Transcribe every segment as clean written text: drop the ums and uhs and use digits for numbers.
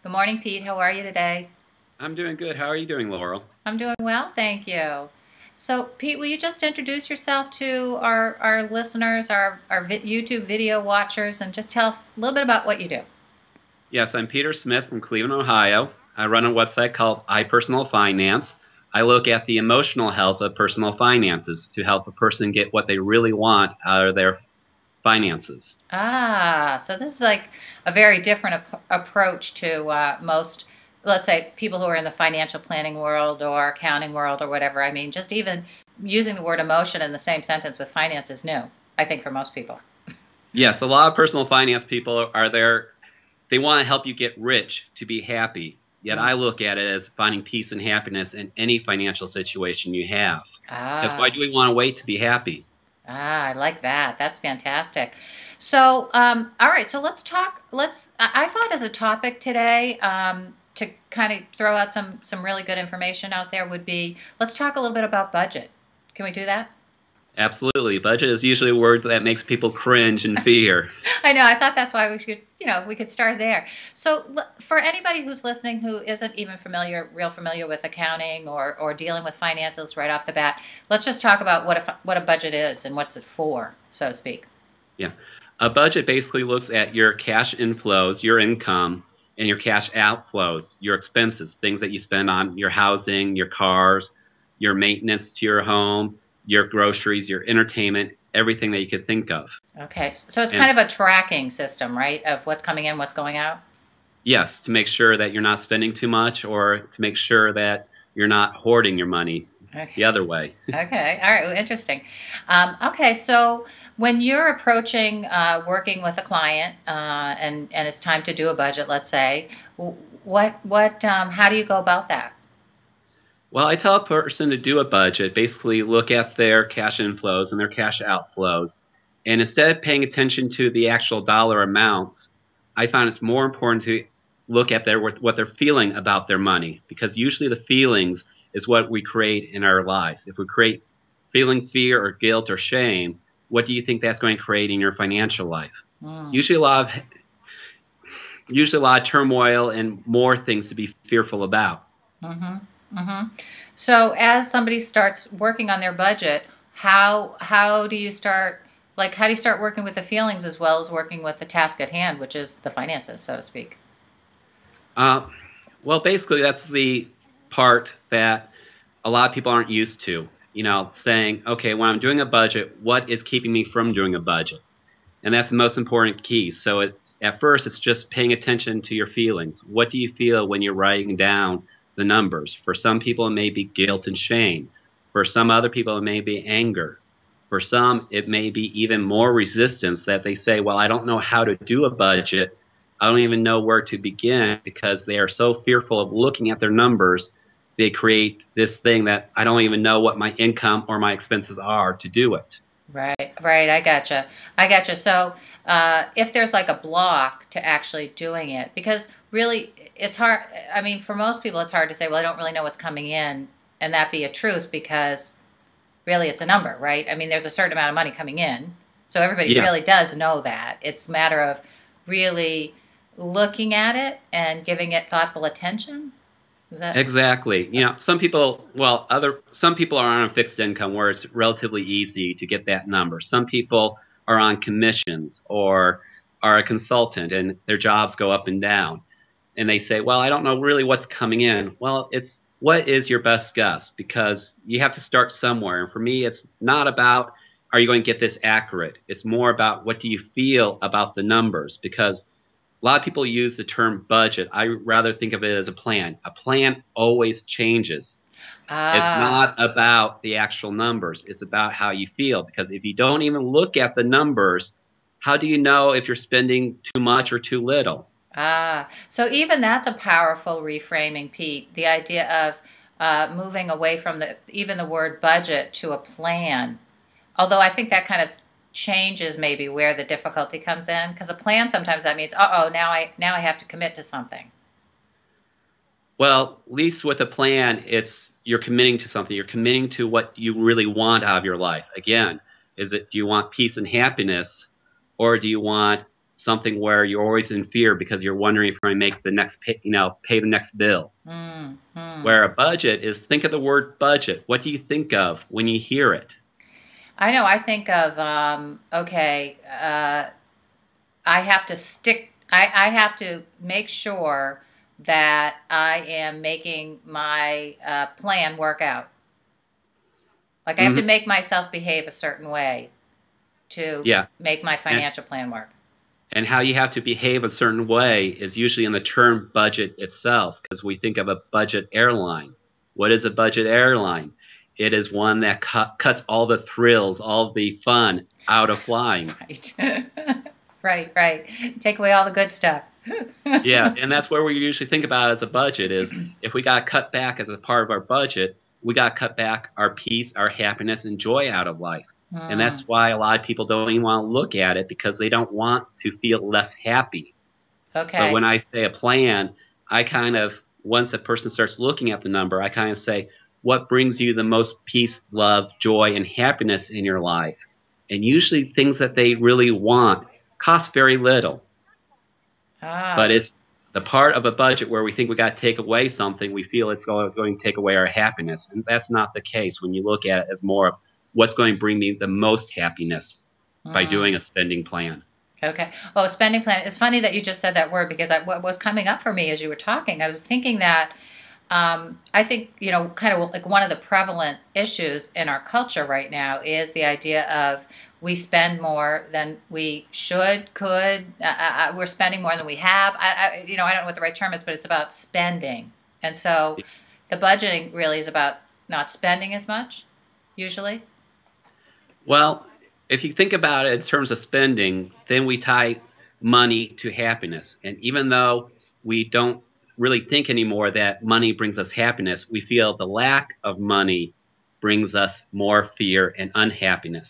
Good morning, Pete. How are you today? I'm doing good. How are you doing, Laurel? I'm doing well, thank you. So, Pete, will you just introduce yourself to our listeners, our YouTube video watchers, and just tell us a little bit about what you do? Yes, I'm Peter Smith from Cleveland, Ohio. I run a website called iPersonal Finance. I look at the emotional health of personal finances to help a person get what they really want out of their finances. So this is like a very different approach to most, let's say, people who are in the financial planning world or accounting world or whatever. I mean, just even using the word emotion in the same sentence with finance is new, I think, for most people. Yes, a lot of personal finance people are there. They want to help you get rich to be happy. Yet Mm. I look at it as finding peace and happiness in any financial situation you have. Because why Ah. do we want to wait to be happy? I like that. That's fantastic. So, all right. So let's talk. I thought as a topic today, to kind of throw out some really good information out there would be let's talk a little bit about budget. Can we do that? Absolutely. Budget is usually a word that makes people cringe and fear. I know. I thought that's why we should, we could start there. So, for anybody who's listening who isn't even real familiar with accounting or dealing with finances right off the bat, let's just talk about what a budget is and what's it for, so to speak. Yeah. A budget basically looks at your cash inflows, your income, and your cash outflows, your expenses, things that you spend on your housing, your cars, your maintenance to your home, your groceries, your entertainment, everything that you could think of. Okay, so it's kind And of a tracking system, right, of what's coming in, what's going out? yes, to make sure that you're not spending too much or to make sure that you're not hoarding your money Okay, the other way. okay, all right, well, interesting. Okay, so when you're approaching working with a client and it's time to do a budget, let's say, how do you go about that? Well, I tell a person to do a budget, basically look at their cash inflows and their cash outflows. And instead of paying attention to the actual dollar amounts, I find it's more important to look at what they're feeling about their money, because usually the feelings is what we create in our lives. If we create feeling fear or guilt or shame, what do you think that's going to create in your financial life? Mm. Usually a lot of usually a lot of turmoil and more things to be fearful about. Mm-hmm. Mm-hmm. So as somebody starts working on their budget, how do you start? Like, how do you start working with the feelings as well as working with the task at hand, which is the finances, so to speak? Uh, well, basically, that's the part that a lot of people aren't used to. You know, saying, okay, when I'm doing a budget, what is keeping me from doing a budget? And that's the most important key. So at first, it's just paying attention to your feelings. What do you feel when you're writing down the numbers? For some people, it may be guilt and shame. For some other people, it may be anger. For some, it may be even more resistance that they say, well, I don't know how to do a budget. I don't even know where to begin because they are so fearful of looking at their numbers. They create this thing that I don't even know what my income or my expenses are to do it. Right, right. I gotcha. I gotcha. So, if there's like a block to actually doing it, because really it's hard. I mean, for most people, it's hard to say, well, I don't really know what's coming in, and that be a truth because really it's a number, right? I mean, there's a certain amount of money coming in. So everybody Yeah. really does know that. It's a matter of really looking at it and giving it thoughtful attention. Is that Exactly. You know, some people are on a fixed income where it's relatively easy to get that number. Some people are on commissions or are a consultant and their jobs go up and down. And they say, well, I don't know really what's coming in. Well, it's what is your best guess? Because you have to start somewhere. And for me, it's not about are you going to get this accurate? It's more about what do you feel about the numbers? Because a lot of people use the term budget. I rather think of it as a plan. A plan always changes. It's ah not about the actual numbers. It's about how you feel. Because if you don't even look at the numbers, how do you know if you're spending too much or too little? so even that's a powerful reframing, Pete. The idea of moving away from the word budget to a plan. Although I think that kind of changes maybe where the difficulty comes in, because a plan sometimes that means, now I have to commit to something. Well, at least with a plan, it's you're committing to something. You're committing to what you really want out of your life. Again, do you want peace and happiness, or do you want something where you're always in fear because you're wondering if you're going to make the next pay the next bill. Where a budget is, think of the word budget. What do you think of when you hear it? I know. I think of I have to stick. I have to make sure that I am making my plan work out. Like I have to make myself behave a certain way to make my financial plan work. And how you have to behave a certain way is usually in the term budget itself, because we think of a budget airline. What is a budget airline? It is one that cuts all the thrills, all the fun out of flying. Right. Right. Take away all the good stuff. Yeah, and that's where we usually think about it as a budget is if we got cut back as a part of our budget, we got cut back our peace, our happiness, and joy out of life. And that's why a lot of people don't even want to look at it because they don't want to feel less happy. Okay. But when I say a plan, I kind of, once a person starts looking at the number, I kind of say, what brings you the most peace, love, joy, and happiness in your life? And usually things that they really want cost very little. But it's the part of a budget where we think we got to take away something, we feel it's going to take away our happiness. And that's not the case when you look at it as more of what's going to bring me the most happiness by doing a spending plan. Okay. Oh, spending plan. It's funny that you just said that word because what was coming up for me as you were talking, I was thinking that I think, kind of like one of the prevalent issues in our culture right now is the idea of we spend more than we could. We're spending more than we have. I don't know what the right term is, but it's about spending. And so the budgeting really is about not spending as much, usually. Well, if you think about it in terms of spending, then we tie money to happiness. And even though we don't really think anymore that money brings us happiness, we feel the lack of money brings us more fear and unhappiness.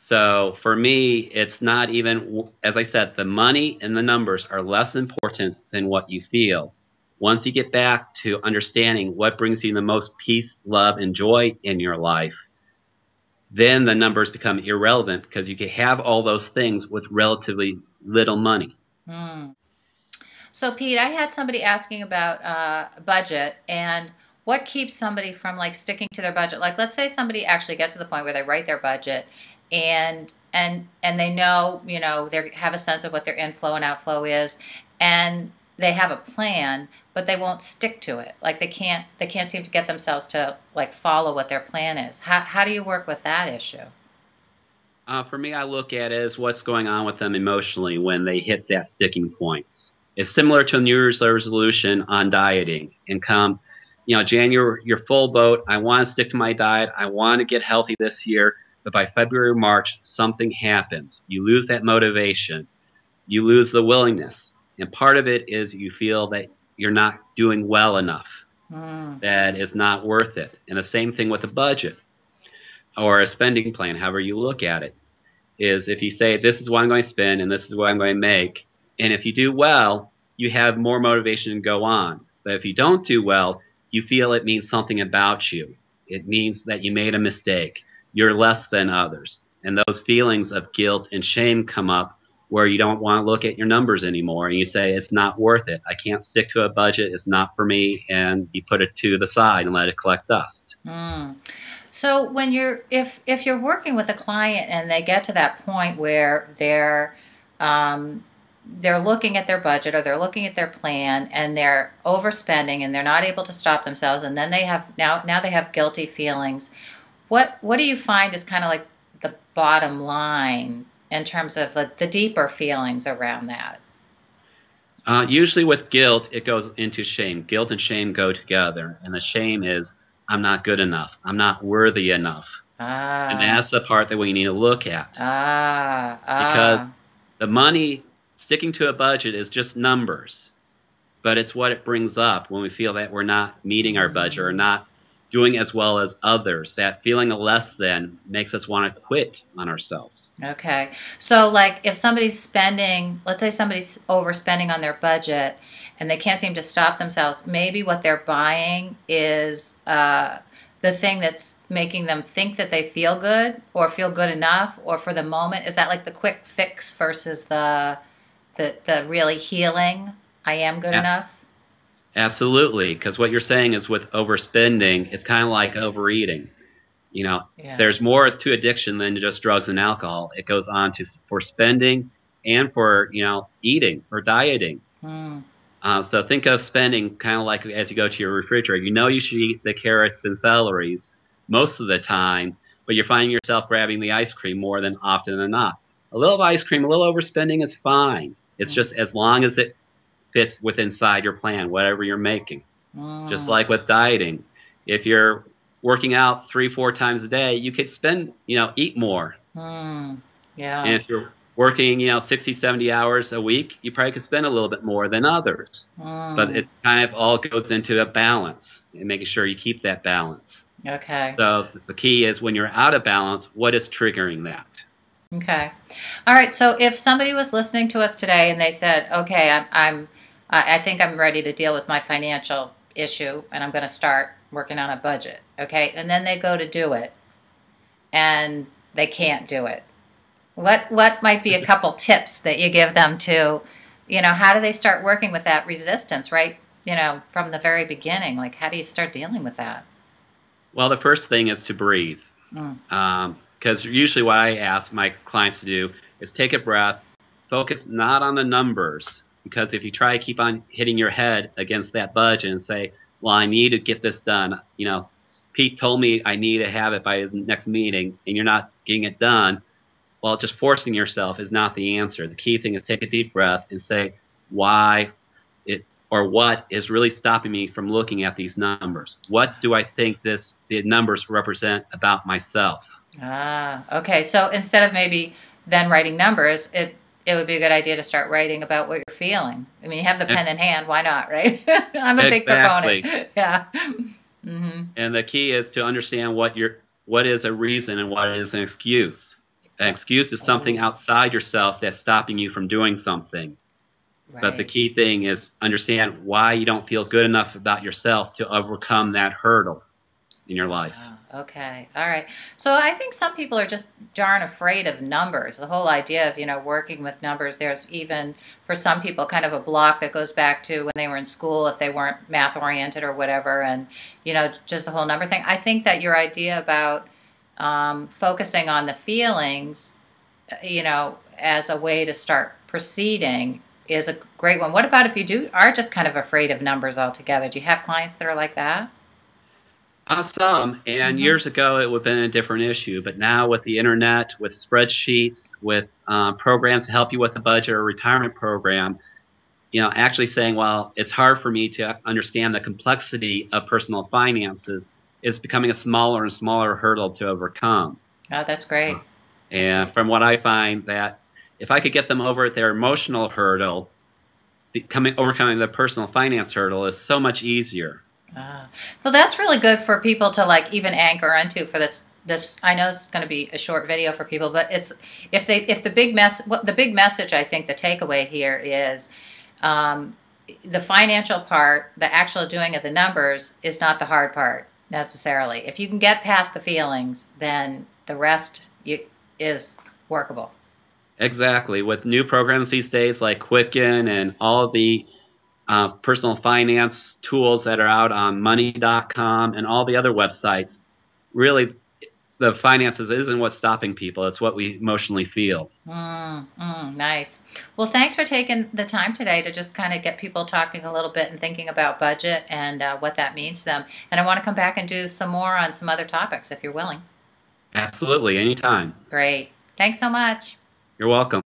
So for me, it's not even, as I said, the money and the numbers are less important than what you feel. Once you get back to understanding what brings you the most peace, love, and joy in your life, then the numbers become irrelevant because you can have all those things with relatively little money. So, Pete, I had somebody asking about budget and what keeps somebody from sticking to their budget. Like, let's say somebody actually gets to the point where they write their budget and they know, they have a sense of what their inflow and outflow is, and they have a plan, but they won't stick to it. Like they can't seem to get themselves to follow what their plan is. How do you work with that issue? For me, I look at it as what's going on with them emotionally when they hit that sticking point. It's similar to a New Year's resolution on dieting. And come, January, you're full boat. I want to stick to my diet. I want to get healthy this year. But by February or March, something happens. You lose that motivation. You lose the willingness. And part of it is you feel that you're not doing well enough, that it's not worth it. And the same thing with a budget or a spending plan, however you look at it, is if you say, this is what I'm going to spend and this is what I'm going to make, and if you do well, you have more motivation to go on. But if you don't do well, you feel it means something about you. It means that you made a mistake. You're less than others. And those feelings of guilt and shame come up where you don't want to look at your numbers anymore, and you say, it's not worth it. I can't stick to a budget. It's not for me, and you put it to the side and let it collect dust. So when if you're working with a client and they get to that point where they're looking at their budget or they're looking at their plan and they're overspending and they're not able to stop themselves, and then they have now they have guilty feelings, what do you find is kind of like the bottom line in terms of the deeper feelings around that? Usually with guilt, it goes into shame. Guilt and shame go together. And the shame is, I'm not good enough. I'm not worthy enough. And that's the part that we need to look at. Because the money, sticking to a budget is just numbers. But it's what it brings up when we feel that we're not meeting our budget or not doing as well as others. That feeling of less than makes us want to quit on ourselves. Okay. So if somebody's spending, let's say somebody's overspending on their budget and they can't seem to stop themselves, maybe what they're buying is the the thing that's making them think that they feel good or feel good enough or for the moment? Is that like the quick fix versus the really healing, I am good A- enough? Absolutely, because what you're saying is with overspending, it's kind of like overeating. You know, Yeah. there's more to addiction than just drugs and alcohol. It goes on to for spending and for, eating or dieting. Mm. So think of spending kind of like as you go to your refrigerator. You know you should eat the carrots and celeries most of the time, but you're finding yourself grabbing the ice cream more than often than not. A little ice cream, a little overspending is fine. It's Mm. just as long as it fits within inside your plan, whatever you're making. Just Mm. like with dieting. If you're working out 3-4 times a day, you could eat more. Mm. Yeah. And if you're working, 60, 70 hours a week, you probably could spend a little bit more than others. But Mm. it kind of all goes into a balance and making sure you keep that balance. Okay. So the key is when you're out of balance, what is triggering that? Okay. All right. So if somebody was listening to us today and they said, "Okay, I think I'm ready to deal with my financial issue, and I'm going to start working on a budget." Okay, and then they go to do it, and they can't do it. What might be a couple tips that you give them to, how do they start working with that resistance, right? From the very beginning, like how do you start dealing with that? Well, the first thing is to breathe. Mm. Because usually what I ask my clients to do is take a breath, focus not on the numbers, because if you try to keep on hitting your head against that budget and say, well, I need to get this done, Pete told me I need to have it by his next meeting, and you're not getting it done, well, just forcing yourself is not the answer. The key thing is take a deep breath and say why it or what is really stopping me from looking at these numbers. What do I think the numbers represent about myself? Ah, okay. So instead of maybe then writing numbers, it would be a good idea to start writing about what you're feeling. I mean, you have the pen in hand, why not, right? I'm a big proponent. Exactly. Yeah. Mm-hmm. And the key is to understand what is a reason and what is an excuse. An excuse is something Oh, outside yourself that's stopping you from doing something. But the right. key thing is understand why you don't feel good enough about yourself to overcome that hurdle in your life. Ah, okay. All right. So I think some people are just darn afraid of numbers. The whole idea of, working with numbers, there's even for some people kind of a block that goes back to when they were in school if they weren't math oriented or whatever and, just the whole number thing. I think that your idea about focusing on the feelings, as a way to start proceeding is a great one. What about if you are just kind of afraid of numbers altogether? Do you have clients that are like that? Some, and Mm-hmm. years ago it would have been a different issue, but now with the internet, with spreadsheets, with programs to help you with a budget or retirement program, actually saying, well, it's hard for me to understand the complexity of personal finances is becoming a smaller and smaller hurdle to overcome. Oh, that's great. That's And great. from what I find that if I could get them over their emotional hurdle, overcoming the personal finance hurdle is so much easier. Ah. Well, that's really good for people to like even anchor into for this. This I know it's going to be a short video for people, but it's if the the big message I think the takeaway here is um, the financial part, the actual doing of the numbers is not the hard part necessarily. If you can get past the feelings, then the rest is workable. Exactly. With new programs these days like Quicken and all the personal finance tools that are out on money.com and all the other websites, really the finances isn't what's stopping people. It's what we emotionally feel. Nice. Well, thanks for taking the time today to just kind of get people talking a little bit and thinking about budget and what that means to them. And I want to come back and do some more on some other topics if you're willing. Absolutely. Anytime. Great. Thanks so much. You're welcome.